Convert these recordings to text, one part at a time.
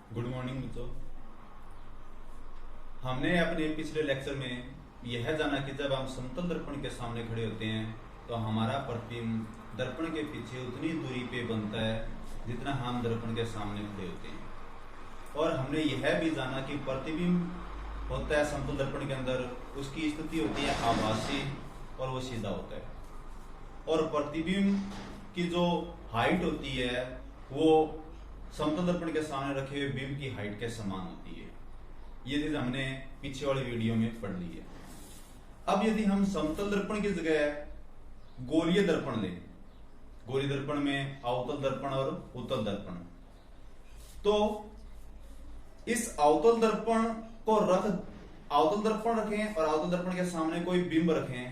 Good morning मित्रों। हमने अपने पिछले लेक्चर में यह जाना कि जब हम समतल दर्पण के सामने खड़े होते हैं तो हमारा प्रतिबिंब दर्पण के पीछे उतनी दूरी पे बनता है जितना हम दर्पण के सामने खड़े होते हैं। और हमने यह भी जाना कि प्रतिबिंब होता है समतल दर्पण के अंदर, उसकी स्थिति होती है आभासी और वो सीधा होता है। और प्रतिबिंब की जो हाइट होती है वो समतल दर्पण के सामने रखे हुए बिंब की हाइट के समान होती है। ये चीज हमने पीछे वाली वीडियो में पढ़ ली है। अब यदि हम समतल दर्पण की जगह गोलीय दर्पण लें, गोलीय दर्पण में अवतल दर्पण और उत्तल दर्पण, तो इस अवतल दर्पण को अवतल दर्पण रखें और अवतल दर्पण के सामने कोई बिंब रखें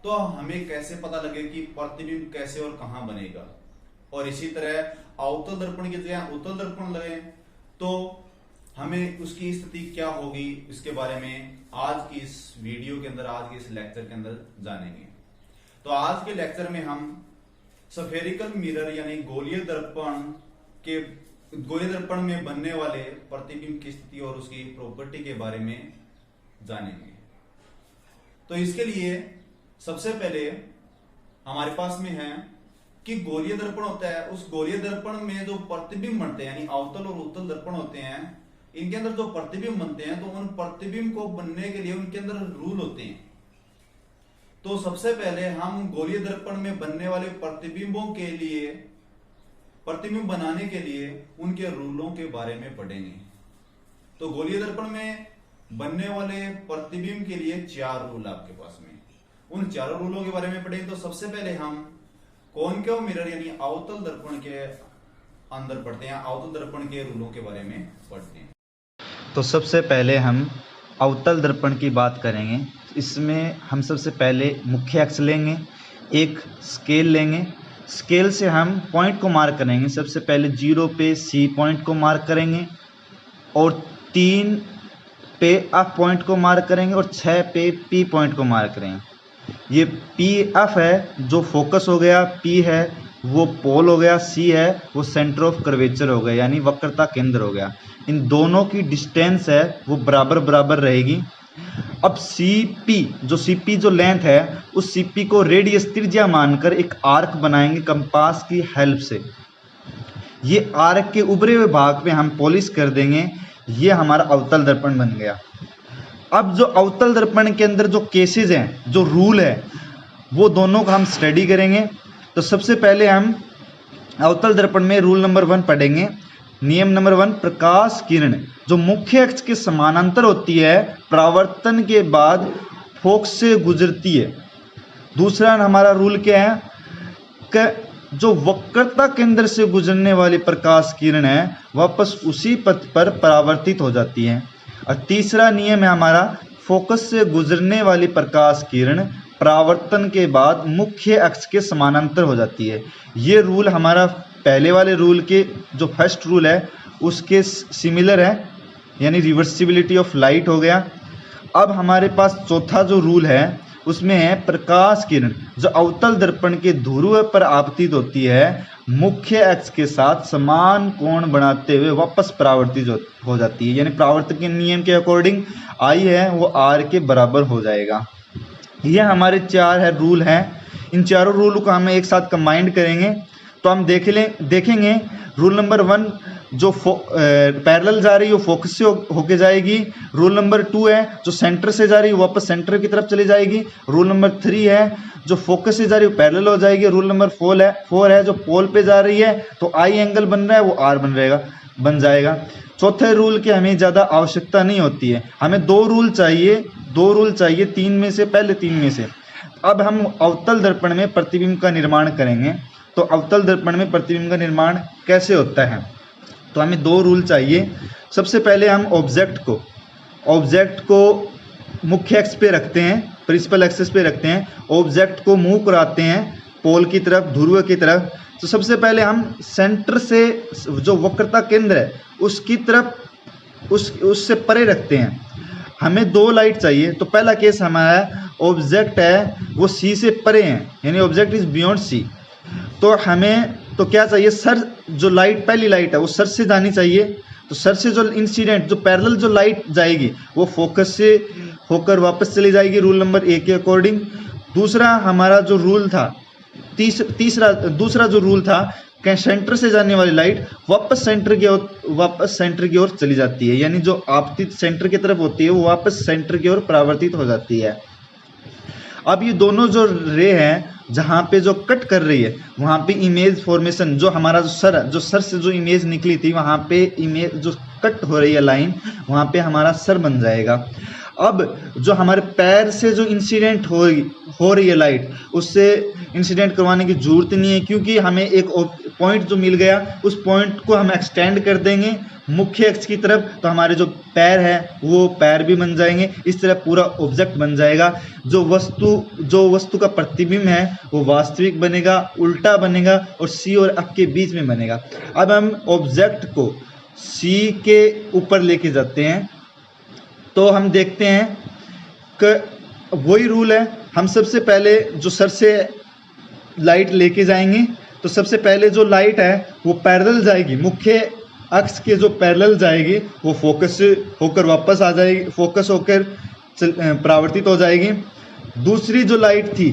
तो हमें कैसे पता लगे कि प्रतिबिंब कैसे और कहां बनेगा। और इसी तरह अवतल दर्पण की जगह उत्तल दर्पण लें तो हमें उसकी स्थिति क्या होगी, इसके बारे में आज की इस वीडियो के अंदर, आज के इस लेक्चर के अंदर जानेंगे। तो आज के लेक्चर में हम स्फेरिकल मिरर यानी गोलीय दर्पण में बनने वाले प्रतिबिंब की स्थिति और उसकी प्रॉपर्टी के बारे में जानेंगे। तो इसके लिए सबसे पहले हमारे पास में है कि गोलीय दर्पण होता है। उस गोलीय दर्पण में जो प्रतिबिंब बनते हैं यानी अवतल और उत्तल दर्पण होते हैं, इनके अंदर जो प्रतिबिंब बनते हैं तो उन प्रतिबिंब को बनने के लिए उनके अंदर रूल होते हैं। तो सबसे पहले हम गोलीय दर्पण में बनने वाले प्रतिबिंबों के लिए, प्रतिबिंब बनाने के लिए उनके रूलों के बारे में पढ़ेंगे। तो गोलीय दर्पण में बनने वाले प्रतिबिंब के लिए 4 रूल आपके पास में, उन 4 रूलों के बारे में पढ़ेंगे। तो सबसे पहले हम कॉनकेव मिरर यानी अवतल दर्पण के अंदर पढ़ते हैं, अवतल दर्पण के रूलों के बारे में पढ़ते हैं। तो सबसे पहले हम अवतल दर्पण की बात करेंगे। इसमें हम सबसे पहले मुख्य अक्ष लेंगे, एक स्केल लेंगे। स्केल से हम पॉइंट को मार्क करेंगे। सबसे पहले 0 पे सी पॉइंट को मार्क करेंगे और 3 पे एफ पॉइंट को मार्क करेंगे और 6 पे पी पॉइंट को मार्क करेंगे। ये पी एफ है जो फोकस हो गया, पी है वो पोल हो गया, सी है वो सेंटर ऑफ कर्वेचर हो गया यानी वक्रता केंद्र हो गया। इन दोनों की डिस्टेंस है वो बराबर बराबर रहेगी। अब सीपी जो लेंथ है उस सीपी को रेडियस त्रिज्या मानकर एक आर्क बनाएंगे कंपास की हेल्प से। ये आर्क के उभरे हुए भाग पे हम पॉलिश कर देंगे। ये हमारा अवतल दर्पण बन गया। अब जो अवतल दर्पण के अंदर जो केसेस हैं, जो रूल है, वो दोनों का हम स्टडी करेंगे। तो सबसे पहले हम अवतल दर्पण में रूल नंबर 1 पढ़ेंगे। नियम नंबर 1, प्रकाश किरण जो मुख्य अक्ष के समानांतर होती है परावर्तन के बाद फोकस से गुजरती है। दूसरा हमारा रूल क्या है कि जो वक्रता केंद्र से गुजरने वाली प्रकाश किरण है वापस उसी पथ पर परावर्तित हो जाती है। और तीसरा नियम है हमारा, फोकस से गुजरने वाली प्रकाश किरण परावर्तन के बाद मुख्य अक्ष के समानांतर हो जाती है। ये रूल हमारा पहले वाले रूल के जो फर्स्ट रूल है उसके सिमिलर है यानी रिवर्सिबिलिटी ऑफ लाइट हो गया। अब हमारे पास चौथा जो रूल है उसमें है प्रकाश किरण जो अवतल दर्पण के ध्रुव पर आपतित होती है मुख्य अक्ष के साथ समान कोण बनाते हुए वापस परावर्तित हो जाती है। यानी परावर्तन के नियम के अकॉर्डिंग आई है वो आर के बराबर हो जाएगा। ये हमारे 4 रूल हैं। इन चारों रूल को हम एक साथ कंबाइंड करेंगे तो हम देखेंगे रूल नंबर 1 जो पैरेलल जा रही है वो फोकस से होके जाएगी। रूल नंबर 2 है जो सेंटर से जा रही है वापस सेंटर की तरफ चली जाएगी। रूल नंबर 3 है जो फोकस से जा रही है वो पैरेलल हो जाएगी। रूल नंबर 4 है जो पोल पे जा रही है तो आई एंगल बन रहा है वो आर बन जाएगा। चौथे रूल की हमें ज़्यादा आवश्यकता नहीं होती है, हमें 2 रूल चाहिए 3 में से, पहले 3 में से। अब हम अवतल दर्पण में प्रतिबिंब का निर्माण करेंगे। तो अवतल दर्पण में प्रतिबिंब का निर्माण कैसे होता है? तो हमें दो रूल चाहिए। सबसे पहले हम ऑब्जेक्ट को मुख्य एक्स पे रखते हैं, प्रिंसिपल एक्सिस पे रखते हैं, ऑब्जेक्ट को मूव कराते हैं पोल की तरफ, ध्रुव की तरफ। तो सबसे पहले हम सेंटर से जो वक्रता केंद्र है उसकी तरफ उससे परे रखते हैं। हमें दो लाइट चाहिए। तो पहला केस हमारा ऑब्जेक्ट है वो सी से परे है, यानी ऑब्जेक्ट इज बियॉन्ड सी। तो हमें तो क्या चाहिए, सर जो लाइट पहली लाइट है वो सर से जानी चाहिए। तो सर से जो इंसिडेंट जो पैरेलल जो लाइट जाएगी वो फोकस से होकर वापस चली जाएगी रूल नंबर 1 के अकॉर्डिंग। दूसरा हमारा जो रूल था दूसरा जो रूल था कि सेंटर से जाने वाली लाइट वापस सेंटर की ओर चली जाती है, यानी जो आपतित सेंटर की तरफ होती है वो वापस सेंटर की ओर परावर्तित हो जाती है। अब ये दोनों जो रे हैं जहाँ पे जो कट कर रही है वहाँ पे इमेज फॉर्मेशन, जो हमारा जो सर से जो इमेज निकली थी वहाँ पे इमेज जो कट हो रही है लाइन, वहाँ पे हमारा सर बन जाएगा। अब जो हमारे पैर से जो इंसिडेंट हो रही है लाइट, उससे इंसिडेंट करवाने की जरूरत नहीं है, क्योंकि हमें एक पॉइंट जो मिल गया उस पॉइंट को हम एक्सटेंड कर देंगे मुख्य अक्ष की तरफ, तो हमारे जो पैर है वो पैर भी बन जाएंगे। इस तरह पूरा ऑब्जेक्ट बन जाएगा। जो वस्तु का प्रतिबिंब है वो वास्तविक बनेगा, उल्टा बनेगा और सी और एफ के बीच में बनेगा। अब हम ऑब्जेक्ट को सी के ऊपर लेके जाते हैं तो हम देखते हैं कि वही रूल है। हम सबसे पहले जो सर से लाइट लेके जाएंगे तो सबसे पहले जो लाइट है वो पैरेलल जाएगी, मुख्य अक्ष के जो पैरेलल जाएगी वो फोकस होकर वापस आ जाएगी, फोकस होकर परावर्तित हो जाएगी। दूसरी जो लाइट थी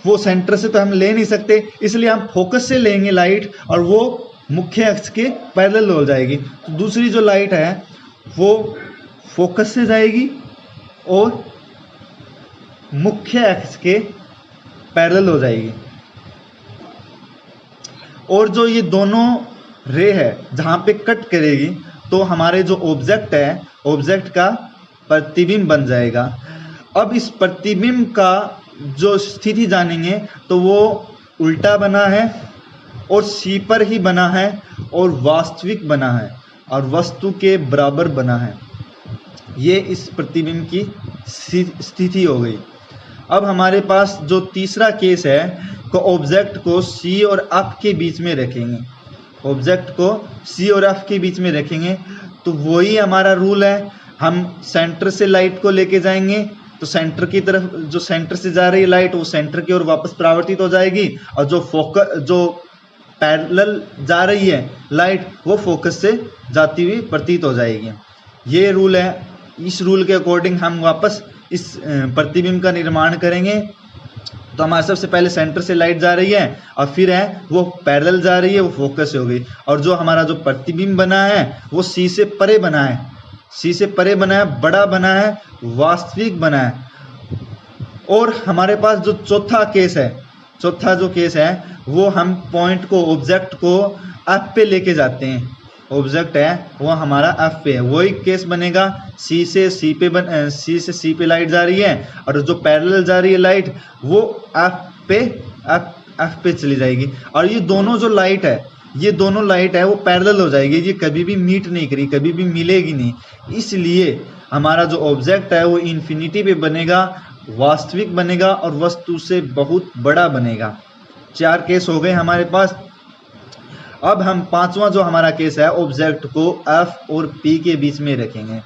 वो सेंटर से तो हम ले नहीं सकते, इसलिए हम फोकस से लेंगे लाइट और वो मुख्य अक्ष के पैरेलल हो जाएगी। तो दूसरी जो लाइट है वो फोकस से जाएगी और मुख्य अक्ष के पैरेलल हो जाएगी। और जो ये दोनों रे है जहाँ पे कट करेगी तो हमारे जो ऑब्जेक्ट है, ऑब्जेक्ट का प्रतिबिंब बन जाएगा। अब इस प्रतिबिंब का जो स्थिति जानेंगे तो वो उल्टा बना है और सी पर ही बना है और वास्तविक बना है और वस्तु के बराबर बना है। ये इस प्रतिबिंब की स्थिति हो गई। अब हमारे पास जो तीसरा केस है को ऑब्जेक्ट को सी और एफ के बीच में रखेंगे, ऑब्जेक्ट को सी और एफ के बीच में रखेंगे तो वही हमारा रूल है। हम सेंटर से लाइट को लेके जाएंगे तो सेंटर की तरफ जो सेंटर से जा रही है लाइट वो सेंटर की ओर वापस परावर्तित हो जाएगी और जो पैरेलल जा रही है लाइट वो फोकस से जाती हुई प्रतीत हो जाएगी। ये रूल है। इस रूल के अकॉर्डिंग हम वापस इस प्रतिबिंब का निर्माण करेंगे। तो हमारे सबसे पहले सेंटर से लाइट जा रही है और फिर है वो पैरेलल जा रही है, वो फोकस हो गई। और जो हमारा जो प्रतिबिंब बना है वो सी से परे बना है, सी से परे बना है, बड़ा बना है, वास्तविक बना है। और हमारे पास जो चौथा जो केस है वो हम पॉइंट को, ऑब्जेक्ट को एफ पे लेके जाते हैं। ऑब्जेक्ट है वो हमारा एफ पे है, वही केस बनेगा। सी से सी पे लाइट जा रही है और जो पैरेलल जा रही है लाइट वो एफ पे चली जाएगी। और ये दोनों लाइट है वो पैरेलल हो जाएगी, ये कभी भी मीट नहीं करी, कभी भी मिलेगी नहीं। इसलिए हमारा जो ऑब्जेक्ट है वो इन्फिनिटी पे बनेगा, वास्तविक बनेगा और वस्तु से बहुत बड़ा बनेगा। 4 केस हो गए हमारे पास। अब हम पांचवा जो हमारा केस है ऑब्जेक्ट को एफ और पी के बीच में रखेंगे।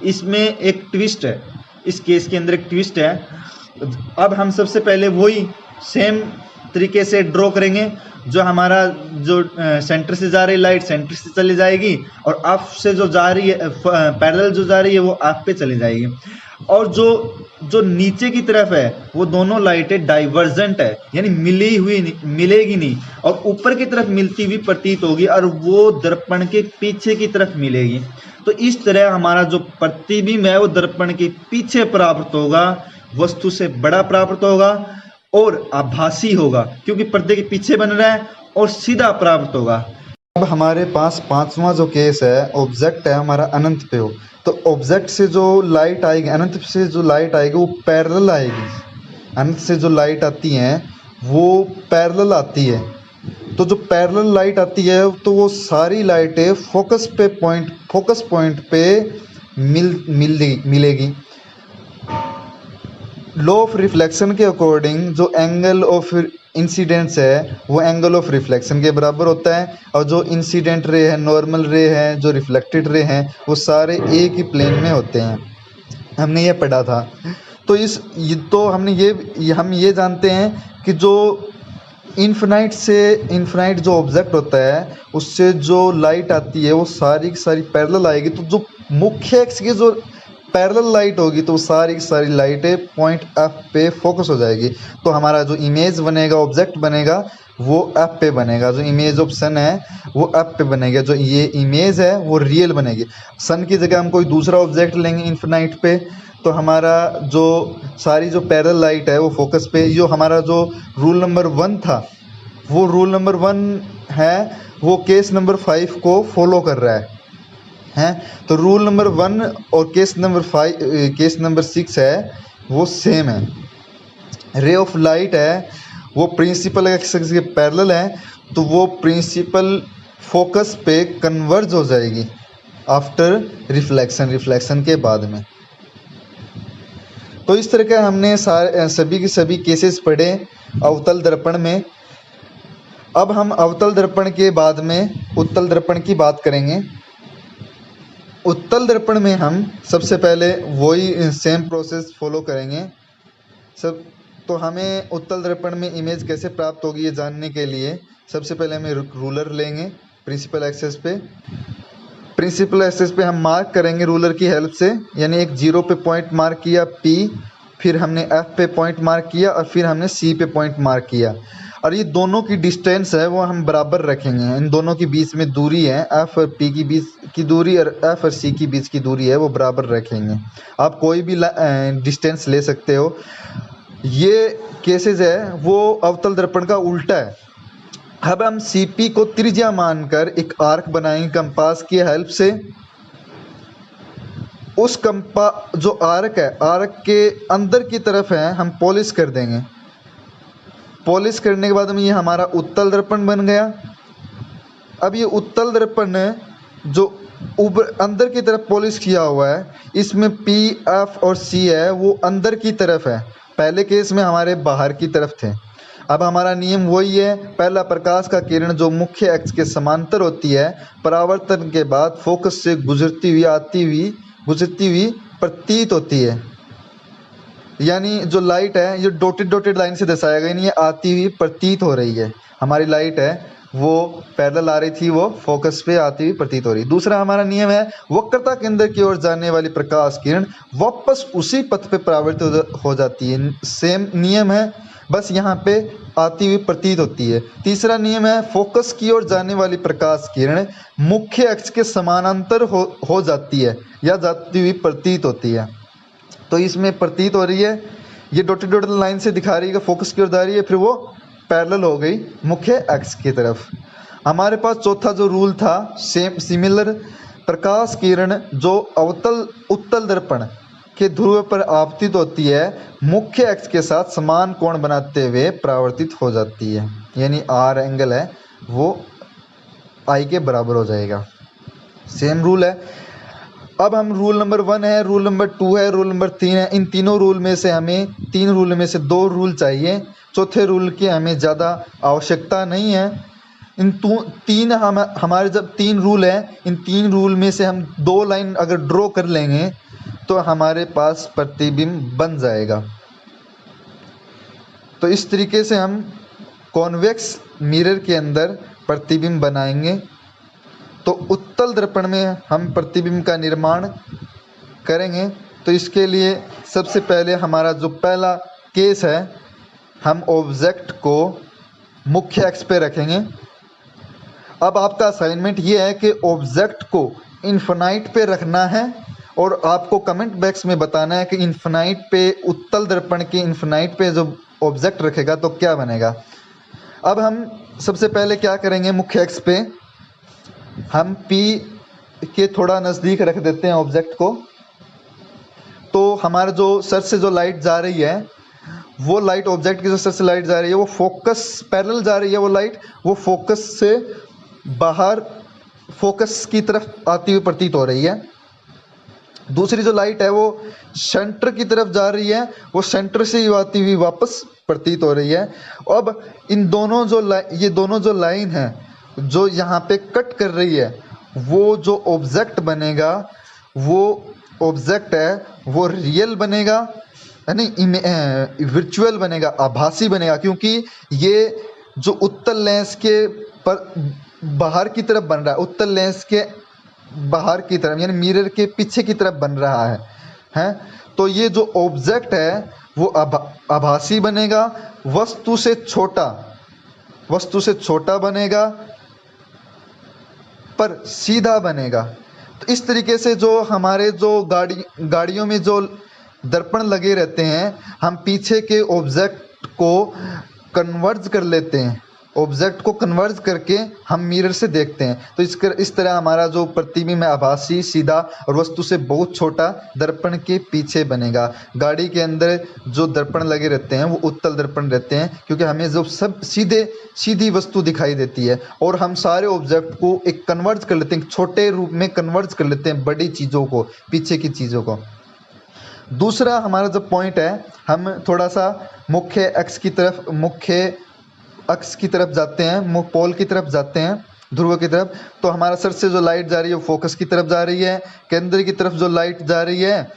इसमें एक ट्विस्ट है, इस केस के अंदर एक ट्विस्ट है। अब हम सबसे पहले वही सेम तरीके से ड्रॉ करेंगे। जो हमारा जो सेंटर से जा रही लाइट सेंटर से चली जाएगी और एफ से जो जा रही है पैरेलल जो जा रही है वो एफ पे चली जाएगी। और जो नीचे की तरफ है वो दोनों लाइटें डाइवर्जेंट है, यानी मिलेगी नहीं और ऊपर की तरफ मिलती हुई प्रतीत होगी और वो दर्पण के पीछे की तरफ मिलेगी। तो इस तरह हमारा जो प्रतिबिंब है वो दर्पण के पीछे प्राप्त होगा, वस्तु से बड़ा प्राप्त होगा और आभासी होगा क्योंकि पर्दे के पीछे बन रहा है और सीधा प्राप्त होगा। अब हमारे पास पांचवा जो केस है ऑब्जेक्ट है हमारा अनंत पे हो, तो ऑब्जेक्ट से जो लाइट आएगी, अनंत से जो लाइट आएगी वो पैरेलल आएगी। अनंत से जो लाइट आती है वो पैरेलल आती है, तो जो पैरेलल लाइट आती है तो वो सारी लाइटें फोकस पॉइंट पे मिलेगी। लॉ ऑफ रिफ्लेक्शन के अकॉर्डिंग जो एंगल ऑफ इंसिडेंस है वो एंगल ऑफ रिफ्लेक्शन के बराबर होता है, और जो इंसिडेंट रे है, नॉर्मल रे है, जो रिफ्लेक्टेड रे हैं, वो सारे एक ही प्लेन में होते हैं। हमने ये पढ़ा था। तो हम ये जानते हैं कि जो इन्फिनाइट जो ऑब्जेक्ट होता है उससे जो लाइट आती है वो सारी की सारी पैरेलल आएगी। तो जो मुख्य एक्स की जो पैरेलल लाइट होगी तो सारी की सारी लाइटें पॉइंट एफ पे फोकस हो जाएगी। तो हमारा जो इमेज बनेगा, ऑब्जेक्ट बनेगा, वो एफ पे बनेगा। जो इमेज ऑफ सन है वो एफ पे बनेगा। जो ये इमेज है वो रियल बनेगी। सन की जगह हम कोई दूसरा ऑब्जेक्ट लेंगे इन्फिनाइट पे, तो हमारा जो सारी जो पैरेलल लाइट है वो फोकस पे। जो हमारा जो रूल नंबर 1 था वो रूल नंबर 1 है, वो केस नंबर 5 को फॉलो कर रहा है। तो रूल नंबर 1 और केस नंबर 6 है वो सेम है। रे ऑफ लाइट है वो प्रिंसिपल एक्सिस के पैरेलल है, तो वो प्रिंसिपल फोकस पे कन्वर्ज हो जाएगी आफ्टर रिफ्लेक्शन के बाद में। तो इस तरह का हमने सभी के सभी केसेस पढ़े अवतल दर्पण में। अब हम अवतल दर्पण के बाद में उत्तल दर्पण की बात करेंगे। उत्तल दर्पण में हम सबसे पहले वही सेम प्रोसेस फॉलो करेंगे तो हमें उत्तल दर्पण में इमेज कैसे प्राप्त होगी ये जानने के लिए सबसे पहले हमें रूलर लेंगे। प्रिंसिपल एक्सिस पे हम मार्क करेंगे रूलर की हेल्प से, यानी एक 0 पे पॉइंट मार्क किया P, फिर हमने F पे पॉइंट मार्क किया और फिर हमने C पे पॉइंट मार्क किया। और ये दोनों की डिस्टेंस है वो हम बराबर रखेंगे। इन दोनों के बीच में दूरी है, F और P की बीच की दूरी और F और C की बीच की दूरी है वो बराबर रखेंगे। आप कोई भी डिस्टेंस ले सकते हो। ये केसेस है वो अवतल दर्पण का उल्टा है। अब हम CP को त्रिज्या मानकर एक आर्क बनाएंगे कंपास की हेल्प से। उस जो आर्क है, आर्क के अंदर की तरफ है हम पॉलिश कर देंगे। पॉलिश करने के बाद में ये हमारा उत्तल दर्पण बन गया। अब ये उत्तल दर्पण जो अंदर की तरफ पॉलिश किया हुआ है, इसमें P, F और C है वो अंदर की तरफ है। पहले केस में हमारे बाहर की तरफ थे। अब हमारा नियम वही है, पहला प्रकाश का किरण जो मुख्य अक्ष के समांतर होती है, परावर्तन के बाद फोकस से गुजरती हुई प्रतीत होती है। यानी जो लाइट है ये डॉटेड लाइन से दर्शाया गया, यानी ये आती हुई प्रतीत हो रही है। हमारी लाइट है वो पैरेलल आ रही थी, वो फोकस पे आती हुई प्रतीत हो रही है। दूसरा हमारा नियम है, वक्रता केंद्र की ओर जाने वाली प्रकाश किरण वापस उसी पथ पे परावर्तित हो जाती है। सेम नियम है, बस यहाँ पे आती हुई प्रतीत होती है। तीसरा नियम है, फोकस की ओर जाने वाली प्रकाश किरण मुख्य अक्ष के समानांतर हो जाती है या जाती हुई प्रतीत होती है। तो इसमें प्रतीत हो रही है, ये डॉटेड लाइन से दिखा रही है कि फोकस की ओर जा रही है, फिर वो पैरेलल हो गई मुख्य अक्ष की तरफ। हमारे पास चौथा जो रूल था सिमिलर, प्रकाश किरण जो उत्तल दर्पण के ध्रुव पर आपतित होती है मुख्य अक्ष के साथ समान कोण बनाते हुए परावर्तित हो जाती है, यानी R एंगल है वो I के बराबर हो जाएगा। सेम रूल है। अब हम रूल नंबर 1 है, रूल नंबर 2 है, रूल नंबर 3 है। इन तीनों रूल में से हमें 3 रूल में से 2 रूल चाहिए, चौथे रूल की हमें ज़्यादा आवश्यकता नहीं है। हमारे जब 3 रूल हैं, इन 3 रूल में से हम 2 लाइन अगर ड्रॉ कर लेंगे तो हमारे पास प्रतिबिंब बन जाएगा। तो इस तरीके से हम कॉन्वेक्स मिरर के अंदर प्रतिबिंब बनाएंगे। तो उत्तल दर्पण में हम प्रतिबिंब का निर्माण करेंगे। तो इसके लिए सबसे पहले हमारा जो पहला केस है, हम ऑब्जेक्ट को मुख्य अक्ष पे रखेंगे। अब आपका असाइनमेंट ये है कि ऑब्जेक्ट को इन्फिनाइट पे रखना है और आपको कमेंट बॉक्स में बताना है कि इन्फिनाइट पे, उत्तल दर्पण के इन्फिनाइट पे जो ऑब्जेक्ट रखेगा तो क्या बनेगा। अब हम सबसे पहले क्या करेंगे, मुख्य अक्ष पे हम P के थोड़ा नज़दीक रख देते हैं ऑब्जेक्ट को। तो हमारा जो सर से जो लाइट जा रही है वो लाइट ऑब्जेक्ट की जो सर से लाइट जा रही है वो फोकस पैरेलल जा रही है, वो लाइट वो फोकस से बाहर फोकस की तरफ आती हुई प्रतीत हो रही है। दूसरी जो लाइट है वो सेंटर की तरफ जा रही है, वो सेंटर से ही आती हुई वापस प्रतीत हो रही है। अब इन दोनों जो ये दोनों जो लाइन है जो यहाँ पे कट कर रही है, वो जो ऑब्जेक्ट बनेगा वो ऑब्जेक्ट है वो रियल बनेगा, यानी वर्चुअल बनेगा, आभासी बनेगा, क्योंकि ये जो उत्तल लेंस के पर बाहर की तरफ बन रहा है, उत्तल लेंस के बाहर की तरफ यानी मिरर के पीछे की तरफ बन रहा है, हैं? तो ये जो ऑब्जेक्ट है वो आभासी बनेगा, वस्तु से छोटा बनेगा पर सीधा बनेगा। तो इस तरीके से जो हमारे जो गाड़ियों में जो दर्पण लगे रहते हैं, हम पीछे के ऑब्जेक्ट को कन्वर्ज कर लेते हैं, ऑब्जेक्ट को कन्वर्ज करके हम मिरर से देखते हैं। तो इस तरह हमारा जो प्रतिबिंब है आभासी, सीधा और वस्तु से बहुत छोटा दर्पण के पीछे बनेगा। गाड़ी के अंदर जो दर्पण लगे रहते हैं वो उत्तल दर्पण रहते हैं, क्योंकि हमें जो सब सीधी वस्तु दिखाई देती है और हम सारे ऑब्जेक्ट को एक कन्वर्ज कर लेते हैं, छोटे रूप में कन्वर्ज कर लेते हैं बड़ी चीज़ों को, पीछे की चीज़ों को। दूसरा हमारा जो पॉइंट है, हम थोड़ा सा मुख्य अक्ष की तरफ जाते हैं, पोल की तरफ जाते हैं, ध्रुव की तरफ। तो हमारा सर से जो लाइट जा रही है वो फोकस की तरफ जा रही है, केंद्र की तरफ जो लाइट जा रही है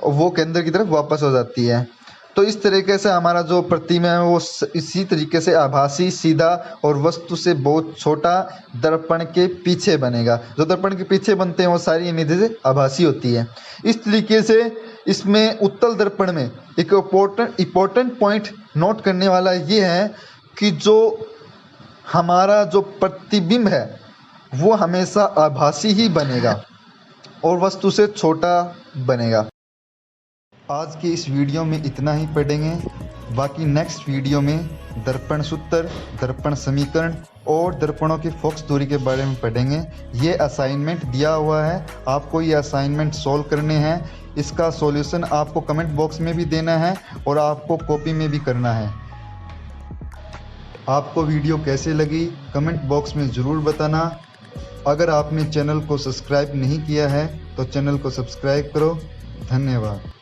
वो केंद्र की तरफ वापस हो जाती है। तो इस तरीके से हमारा जो प्रतिबिंब है वो इसी तरीके से आभासी, सीधा और वस्तु से बहुत छोटा दर्पण के पीछे बनेगा। जो दर्पण के पीछे बनते हैं वो सारी इमेजेस आभासी होती है। इस तरीके से इसमें उत्तल दर्पण में एक इम्पोर्टेंट पॉइंट नोट करने वाला ये है कि जो हमारा जो प्रतिबिंब है वो हमेशा आभासी ही बनेगा और वस्तु से छोटा बनेगा। आज के इस वीडियो में इतना ही पढ़ेंगे, बाकी नेक्स्ट वीडियो में दर्पण सूत्र, दर्पण समीकरण और दर्पणों की फोकस दूरी के बारे में पढ़ेंगे। ये असाइनमेंट दिया हुआ है, आपको ये असाइनमेंट सॉल्व करने हैं। इसका सॉल्यूशन आपको कमेंट बॉक्स में भी देना है और आपको कॉपी में भी करना है। आपको वीडियो कैसे लगी कमेंट बॉक्स में ज़रूर बताना। अगर आपने चैनल को सब्सक्राइब नहीं किया है तो चैनल को सब्सक्राइब करो। धन्यवाद।